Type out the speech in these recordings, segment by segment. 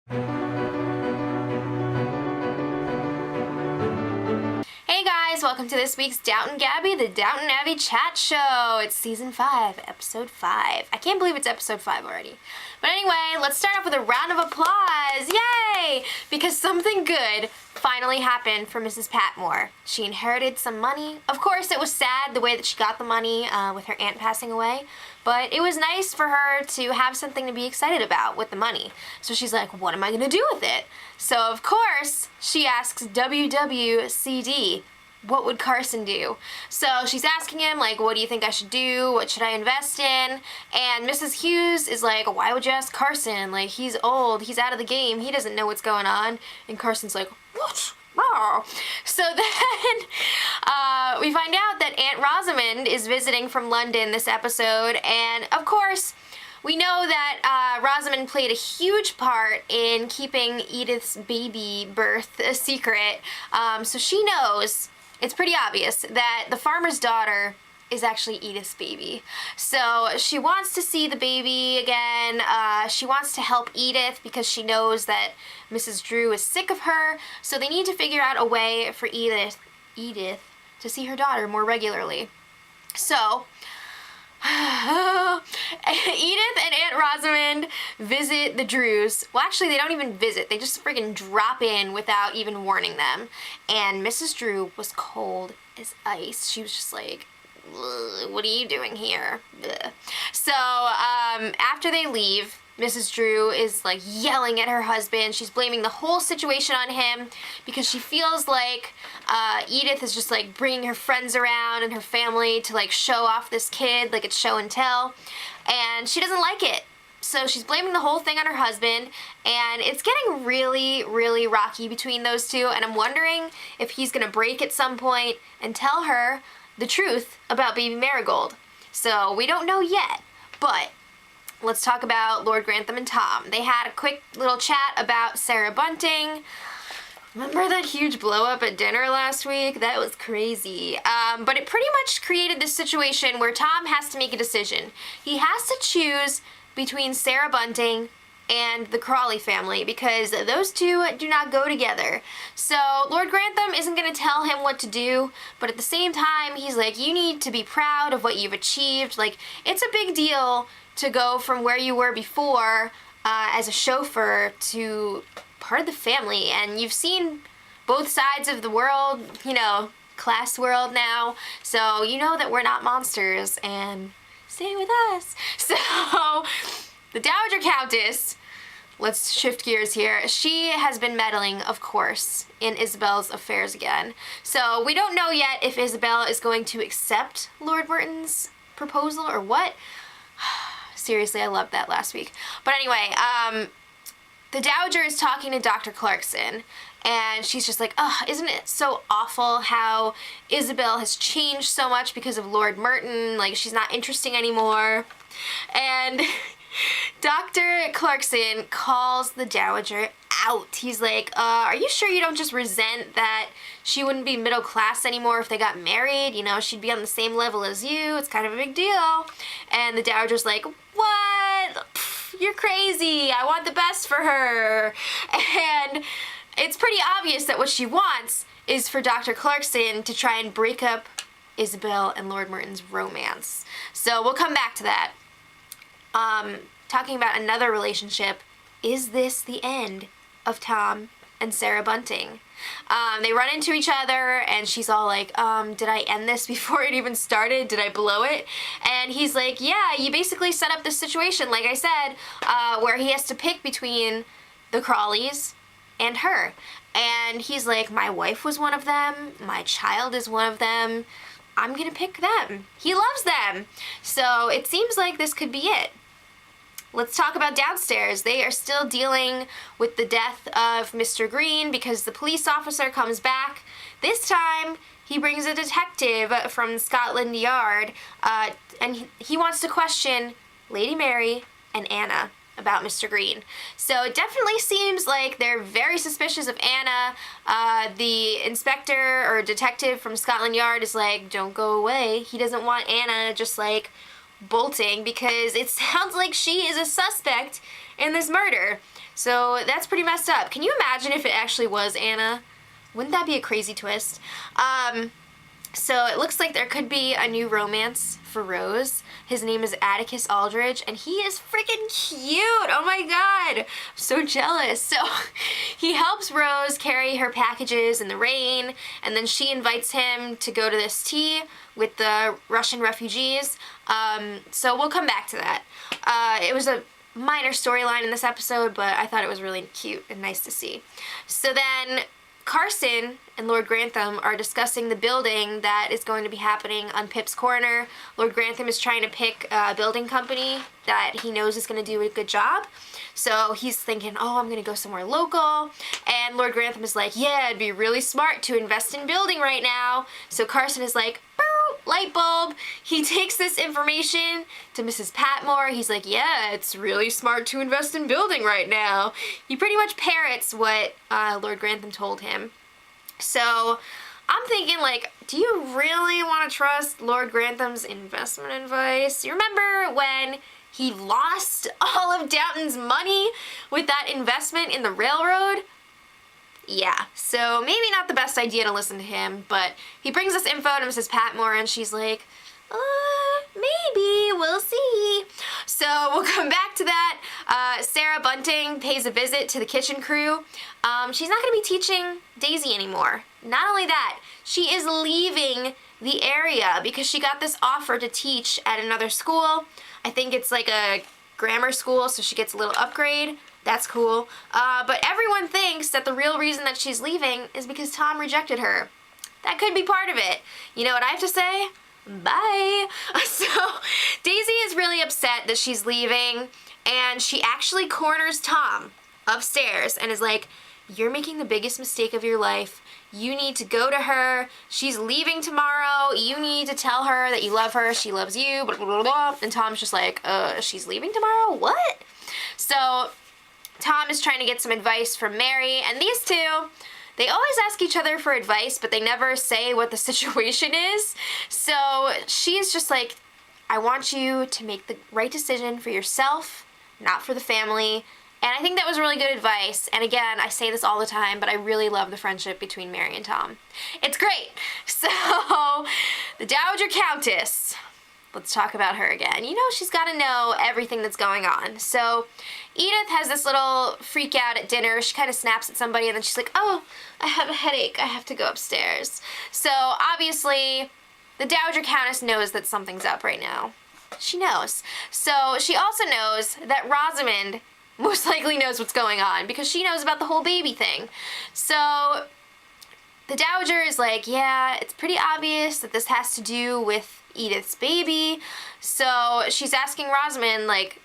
Hey guys, welcome to this week's Downton Abbey, the Downton Abbey chat show. It's season 5, episode 5. I can't believe it's episode 5 already. But anyway, let's start off with a round of applause. Yay! Because something good finally happened for Mrs. Patmore. She inherited some money. Of course, it was sad the way that she got the money with her aunt passing away. But it was nice for her to have something to be excited about with the money. So she's like, what am I going to do with it? So of course, she asks WWCD, what would Carson do? So she's asking him, like, what do you think I should do? What should I invest in? And Mrs. Hughes is like, why would you ask Carson? Like, he's old, he's out of the game, he doesn't know what's going on. And Carson's like, what? Oh. So then we find out that Aunt Rosamond is visiting from London this episode, and of course we know that Rosamond played a huge part in keeping Edith's baby birth a secret, so she knows, it's pretty obvious, that the farmer's daughter is actually Edith's baby. So she wants to see the baby again. She wants to help Edith because she knows that Mrs. Drew is sick of her. So they need to figure out a way for Edith to see her daughter more regularly. So Edith and Aunt Rosamond visit the Drews. Well, actually, they don't even visit. They just friggin' drop in without even warning them. And Mrs. Drew was cold as ice. She was just like, what are you doing here? Ugh. So after they leave, Mrs. Drew is like yelling at her husband. She's blaming the whole situation on him because she feels like Edith is just like bringing her friends around and her family to like show off this kid, like it's show and tell, and she doesn't like it. So she's blaming the whole thing on her husband, and it's getting really, really rocky between those two, and I'm wondering if he's gonna break at some point and tell her the truth about baby Marigold. So we don't know yet, but let's talk about Lord Grantham and Tom. They had a quick little chat about Sarah Bunting. Remember that huge blow up at dinner last week? That was crazy. But it pretty much created this situation where Tom has to make a decision. He has to choose between Sarah Bunting and the Crawley family because those two do not go together. So Lord Grantham isn't going to tell him what to do, but at the same time he's like, you need to be proud of what you've achieved. Like, it's a big deal to go from where you were before as a chauffeur to part of the family, and you've seen both sides of the world, you know, class world now, so you know that we're not monsters, and stay with us. So the Dowager Countess, let's shift gears here, she has been meddling, of course, in Isabel's affairs again. So we don't know yet if Isabel is going to accept Lord Merton's proposal or what. Seriously, I loved that last week. But anyway, the Dowager is talking to Dr. Clarkson, and she's just like, oh, isn't it so awful how Isabel has changed so much because of Lord Merton? Like, she's not interesting anymore. And Dr. Clarkson calls the Dowager out. He's like, are you sure you don't just resent that she wouldn't be middle class anymore if they got married? You know, she'd be on the same level as you. It's kind of a big deal. And the Dowager's like, what? Pff, you're crazy. I want the best for her. And it's pretty obvious that what she wants is for Dr. Clarkson to try and break up Isabel and Lord Merton's romance. So we'll come back to that. Talking about another relationship, is this the end of Tom and Sarah Bunting? They run into each other, and she's all like, did I end this before it even started? Did I blow it? And he's like, yeah, you basically set up this situation, like I said, where he has to pick between the Crawleys and her. And he's like, my wife was one of them, my child is one of them, I'm gonna pick them. He loves them. So it seems like this could be it. Let's talk about downstairs. They are still dealing with the death of Mr. Green because the police officer comes back. This time, he brings a detective from Scotland Yard, and he wants to question Lady Mary and Anna about Mr. Green. So it definitely seems like they're very suspicious of Anna. The inspector or detective from Scotland Yard is like, don't go away. He doesn't want Anna just like bolting because it sounds like she is a suspect in this murder. So that's pretty messed up. Can you imagine if it actually was Anna? Wouldn't that be a crazy twist? So it looks like there could be a new romance for Rose. His name is Atticus Aldridge, and he is freaking cute. Oh my god, I'm so jealous. So he helps Rose carry her packages in the rain, and then she invites him to go to this tea with the Russian refugees. So we'll come back to that. It was a minor storyline in this episode, but I thought it was really cute and nice to see. So then Carson and Lord Grantham are discussing the building that is going to be happening on Pip's Corner. Lord Grantham is trying to pick a building company that he knows is going to do a good job. So he's thinking, oh, I'm going to go somewhere local. And Lord Grantham is like, yeah, it'd be really smart to invest in building right now. So Carson is like, light bulb. He takes this information to Mrs. Patmore. He's like, yeah, it's really smart to invest in building right now. He pretty much parrots what Lord Grantham told him. So I'm thinking, like, do you really want to trust Lord Grantham's investment advice? You remember when he lost all of Downton's money with that investment in the railroad? Yeah, so maybe not the best idea to listen to him, but he brings this info to Mrs. Patmore, and she's like, maybe, we'll see. So we'll come back to that. Sarah Bunting pays a visit to the kitchen crew. She's not going to be teaching Daisy anymore. Not only that, she is leaving the area because she got this offer to teach at another school. I think it's like a grammar school, so she gets a little upgrade. That's cool. But everyone thinks that the real reason that she's leaving is because Tom rejected her. That could be part of it. You know what I have to say? Bye. So Daisy is really upset that she's leaving, and she actually corners Tom upstairs and is like, you're making the biggest mistake of your life. You need to go to her. She's leaving tomorrow. You need to tell her that you love her. She loves you. Blah, blah, blah, blah. And Tom's just like, she's leaving tomorrow? What? So Tom is trying to get some advice from Mary, and these two, they always ask each other for advice, but they never say what the situation is. So she's just like, I want you to make the right decision for yourself, not for the family. And I think that was really good advice. And again, I say this all the time, but I really love the friendship between Mary and Tom. It's great. So the Dowager Countess, let's talk about her again. You know, she's got to know everything that's going on. So Edith has this little freak out at dinner. She kind of snaps at somebody, and then she's like, oh, I have a headache. I have to go upstairs. So obviously the Dowager Countess knows that something's up right now. She knows. So she also knows that Rosamond most likely knows what's going on because she knows about the whole baby thing. So the Dowager is like, yeah, it's pretty obvious that this has to do with Edith's baby. So she's asking Rosamond, like,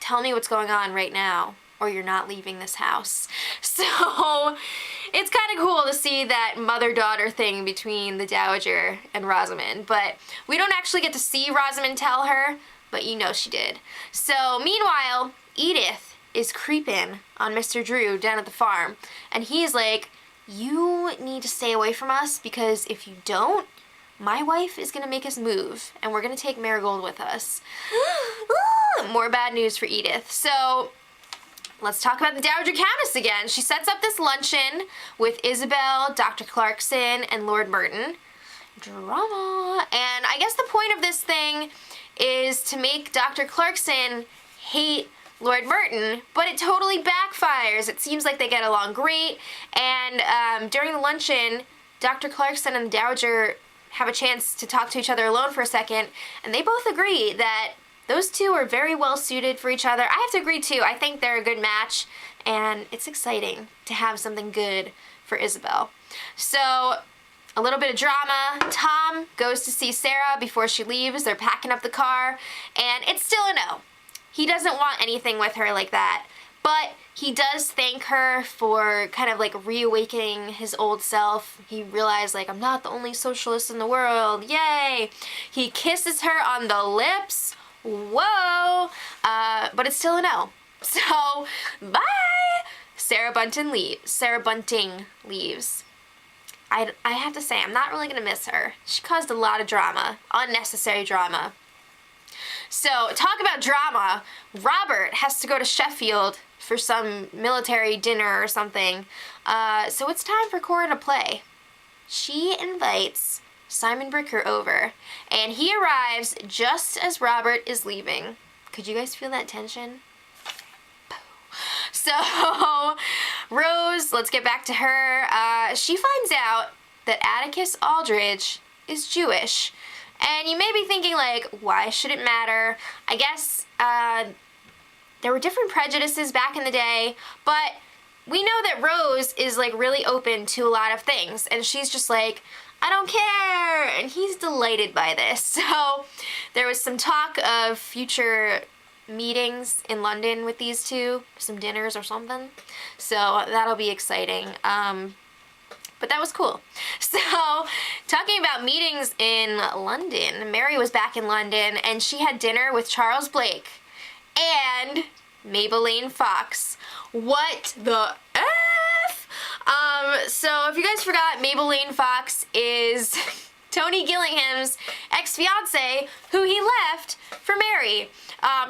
tell me what's going on right now, or you're not leaving this house. So it's kind of cool to see that mother-daughter thing between the Dowager and Rosamond, but we don't actually get to see Rosamond tell her, but you know she did. So meanwhile, Edith is creeping on Mr. Drew down at the farm, and he's like, you need to stay away from us, because if you don't, my wife is going to make us move, and we're going to take Marigold with us. More bad news for Edith. So let's talk about the Dowager Countess again. She sets up this luncheon with Isabel, Dr. Clarkson, and Lord Merton. Drama. And I guess the point of this thing is to make Dr. Clarkson hate Lord Merton, but it totally backfires. It seems like they get along great, and during the luncheon, Dr. Clarkson and the Dowager have a chance to talk to each other alone for a second, and they both agree that those two are very well suited for each other. I have to agree too. I think they're a good match, and it's exciting to have something good for Isabel. So a little bit of drama. Tom goes to see Sarah before she leaves. They're packing up the car, and it's still a no. He doesn't want anything with her like that, but he does thank her for kind of like reawakening his old self. He realized, like, I'm not the only socialist in the world. Yay! He kisses her on the lips. Whoa! But it's still a no. So, bye! Sarah Bunting leaves. I have to say, I'm not really going to miss her. She caused a lot of drama. Unnecessary drama. So, talk about drama. Robert has to go to Sheffield for some military dinner or something. So it's time for Cora to play. She invites Simon Bricker over, and he arrives just as Robert is leaving. Could you guys feel that tension? So, Rose, let's get back to her. She finds out that Atticus Aldridge is Jewish. And you may be thinking, like, why should it matter? I guess there were different prejudices back in the day, but we know that Rose is, like, really open to a lot of things. And she's just like, I don't care! And he's delighted by this. So, there was some talk of future meetings in London with these two, some dinners or something. So, that'll be exciting. But that was cool. So, talking about meetings in London, Mary was back in London and she had dinner with Charles Blake and Maybelline Fox. What the F? So if you guys forgot, Maybelline Fox is Tony Gillingham's ex-fiance who he left for Mary.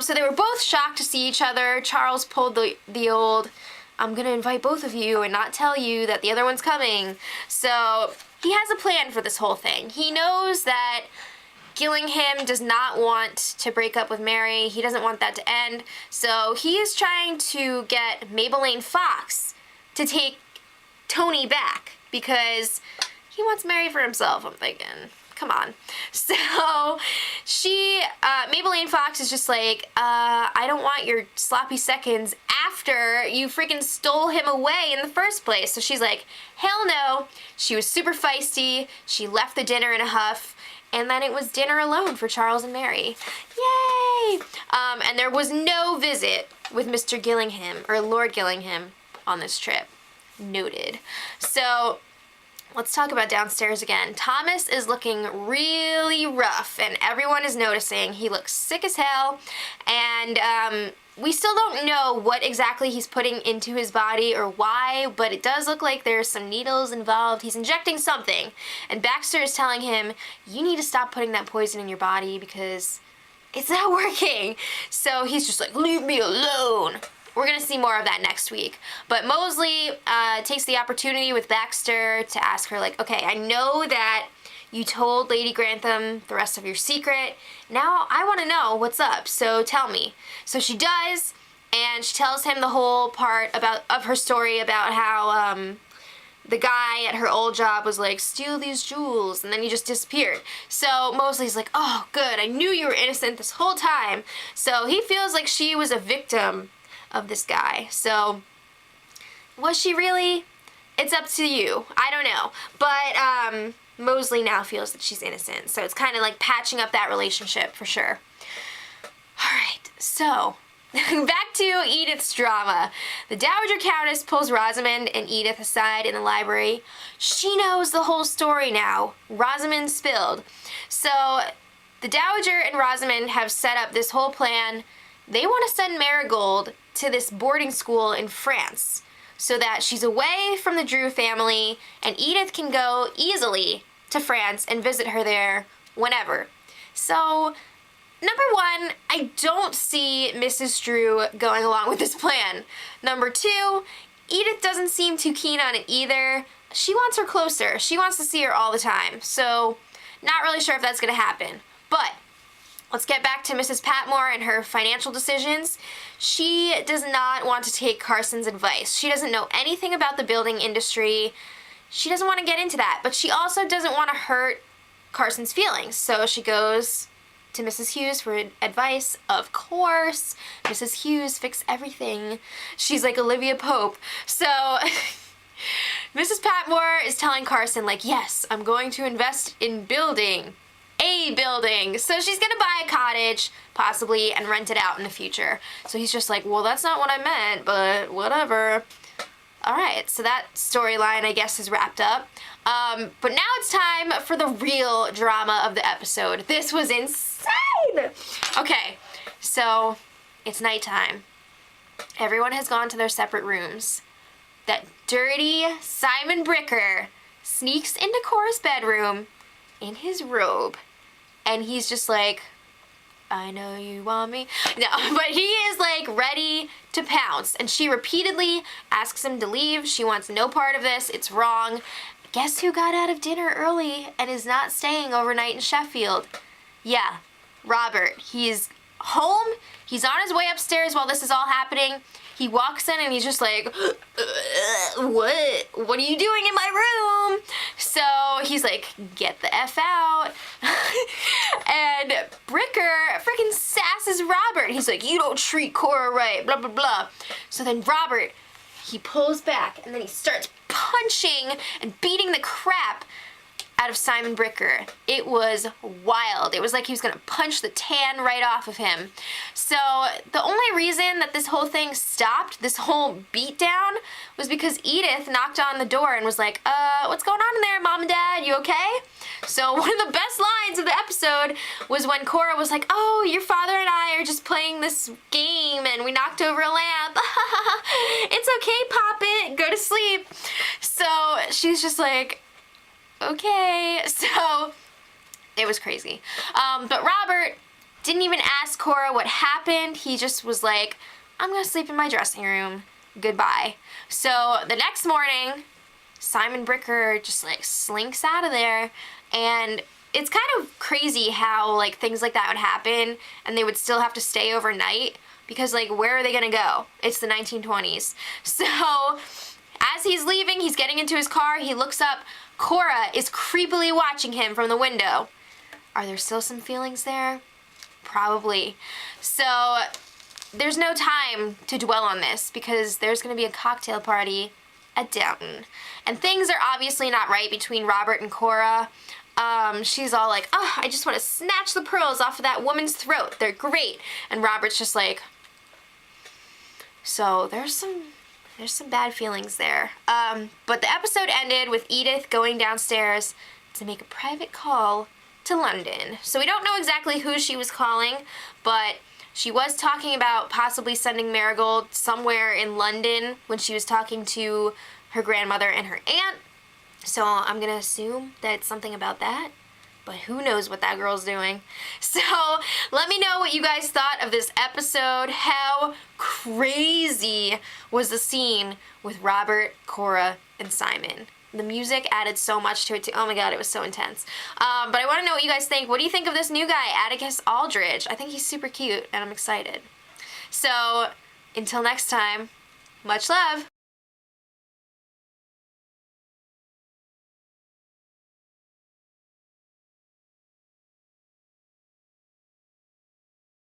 So they were both shocked to see each other. Charles pulled the old, I'm gonna invite both of you and not tell you that the other one's coming. So he has a plan for this whole thing. He knows that Gillingham does not want to break up with Mary. He doesn't want that to end. So he is trying to get Maybelline Fox to take Tony back because he wants Mary for himself, I'm thinking. Come on. So Maybelline Fox is just like, I don't want your sloppy seconds after you freaking stole him away in the first place. So she's like, hell no. She was super feisty. She left the dinner in a huff. And then it was dinner alone for Charles and Mary. Yay! And there was no visit with Mr. Gillingham, or Lord Gillingham, on this trip. Noted. So let's talk about downstairs again. Thomas is looking really rough, and everyone is noticing. He looks sick as hell, and we still don't know what exactly he's putting into his body or why, but it does look like there's some needles involved. He's injecting something, and Baxter is telling him, you need to stop putting that poison in your body because it's not working. So he's just like, leave me alone. We're going to see more of that next week. But Mosley takes the opportunity with Baxter to ask her, like, okay, I know that you told Lady Grantham the rest of your secret. Now I want to know what's up, so tell me. So she does, and she tells him the whole part of her story about how the guy at her old job was like, steal these jewels, and then he just disappeared. So Mosley's like, oh, good, I knew you were innocent this whole time. So he feels like she was a victim of this guy. So was she really? It's up to you. I don't know. But Mosley now feels that she's innocent. So it's kind of like patching up that relationship for sure. Alright, so back to Edith's drama. The Dowager Countess pulls Rosamond and Edith aside in the library. She knows the whole story now. Rosamond spilled. So the Dowager and Rosamond have set up this whole plan. They want to send Marigold to this boarding school in France so that she's away from the Drew family and Edith can go easily to France and visit her there whenever. So, number one, I don't see Mrs. Drew going along with this plan. Number two, Edith doesn't seem too keen on it either. She wants her closer. She wants to see her all the time. So, not really sure if that's going to happen. But let's get back to Mrs. Patmore and her financial decisions. She does not want to take Carson's advice. She doesn't know anything about the building industry. She doesn't want to get into that, but she also doesn't want to hurt Carson's feelings. So she goes to Mrs. Hughes for advice. Of course, Mrs. Hughes fixed everything. She's like Olivia Pope. So Mrs. Patmore is telling Carson, like, yes, I'm going to invest in building. A building. So she's gonna buy a cottage, possibly, and rent it out in the future. So he's just like, well, that's not what I meant, but whatever. Alright, so that storyline, I guess, is wrapped up. But now it's time for the real drama of the episode. This was insane! Okay, so it's nighttime. Everyone has gone to their separate rooms. That dirty Simon Bricker sneaks into Cora's bedroom in his robe. And he's just like, I know you want me. No, but he is like ready to pounce, and she repeatedly asks him to leave. She wants no part of this. It's wrong. Guess who got out of dinner early and is not staying overnight in Sheffield? Yeah, Robert. He's home. He's on his way upstairs while this is all happening. He walks in and he's just like, what are you doing in my room? So he's like, get the F out. And Bricker freaking sasses Robert. He's like, you don't treat Cora right, blah, blah, blah. So then Robert, he pulls back and then he starts punching and beating the crap out of Simon Bricker. It was wild. It was like he was gonna punch the tan right off of him. So the only reason that this whole thing stopped, this whole beatdown, was because Edith knocked on the door and was like, what's going on in there, Mom and Dad? You okay? So one of the best lines of the episode was when Cora was like, oh, your father and I are just playing this game and we knocked over a lamp. It's okay, Poppet. Go to sleep. So she's just like, okay. So it was crazy. But Robert didn't even ask Cora what happened. He just was like, I'm gonna sleep in my dressing room. Goodbye. So the next morning, Simon Bricker just like slinks out of there, and it's kind of crazy how like things like that would happen and they would still have to stay overnight, because like where are they gonna go? It's the 1920s. So as he's leaving, he's getting into his car, he looks up, Cora is creepily watching him from the window. Are there still some feelings there? Probably. So there's no time to dwell on this because there's going to be a cocktail party at Downton. And things are obviously not right between Robert and Cora. She's all like, oh, I just want to snatch the pearls off of that woman's throat. They're great. And Robert's just like, so there's some bad feelings there. But the episode ended with Edith going downstairs to make a private call to London. So we don't know exactly who she was calling, but she was talking about possibly sending Marigold somewhere in London when she was talking to her grandmother and her aunt. So I'm gonna assume that it's something about that. But who knows what that girl's doing. So let me know what you guys thought of this episode. How crazy was the scene with Robert, Cora, and Simon? The music added so much to it too. Oh my god, it was so intense. But I want to know what you guys think. What do you think of this new guy, Atticus Aldridge? I think he's super cute and I'm excited. So until next time, much love.